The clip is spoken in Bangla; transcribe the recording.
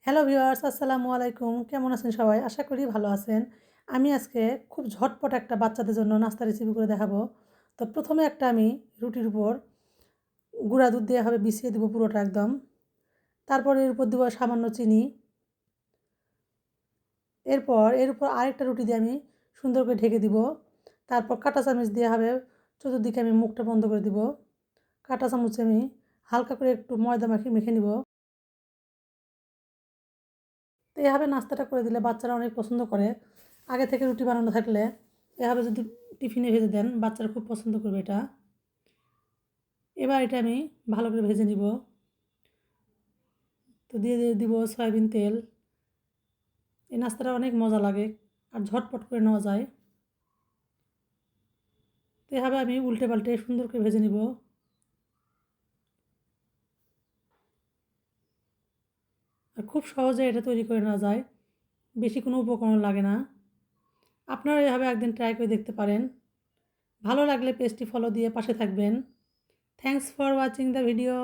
হ্যালো ভিউয়ার্স, আসসালামু আলাইকুম। কেমন আছেন সবাই? আশা করি ভালো আছেন। আমি আজকে খুব ঝটপট একটা বাচ্চাদের জন্য নাস্তা রেসিপি করে দেখাবো। তো প্রথমে একটা আমি রুটির উপর গুঁড়া দুধ দিয়ে এভাবে বিছিয়ে দেবো পুরোটা একদম। তারপর এর উপর দেবো সামান্য চিনি। এরপর এর উপর আরেকটা রুটি দিয়ে আমি সুন্দর করে ঢেকে দিব। তারপর কাঁটা চামচ দিয়ে এভাবে চতুর্দিকে আমি মুখটা বন্ধ করে দিব। কাঁটা চামচে আমি হালকা করে একটু ময়দা মেখে নিব। তো এভাবে নাস্তাটা করে দিলে বাচ্চারা অনেক পছন্দ করে। আগে থেকে রুটি বানানো থাকলে এভাবে যদি টিফিনে ভেজে দেন, বাচ্চারা খুব পছন্দ করবে এটা। এবার এটা আমি ভালো করে ভেজে নিব। তো দিয়ে দিব সয়াবিন তেল। এই নাস্তাটা অনেক মজা লাগে আর ঝটপট করে নেওয়া যায়। তো এভাবে আমি উল্টে পাল্টে সুন্দর করে ভেজে নিব। আর খুব সহজে এটা তৈরি করে নেওয়া যায়, বেশি কোনো উপকরণ লাগে না। আপনারা এভাবে একদিন ট্রাই করে দেখতে পারেন। ভালো লাগলে পেজটি ফলো দিয়ে পাশে থাকবেন। Thanks for watching the video.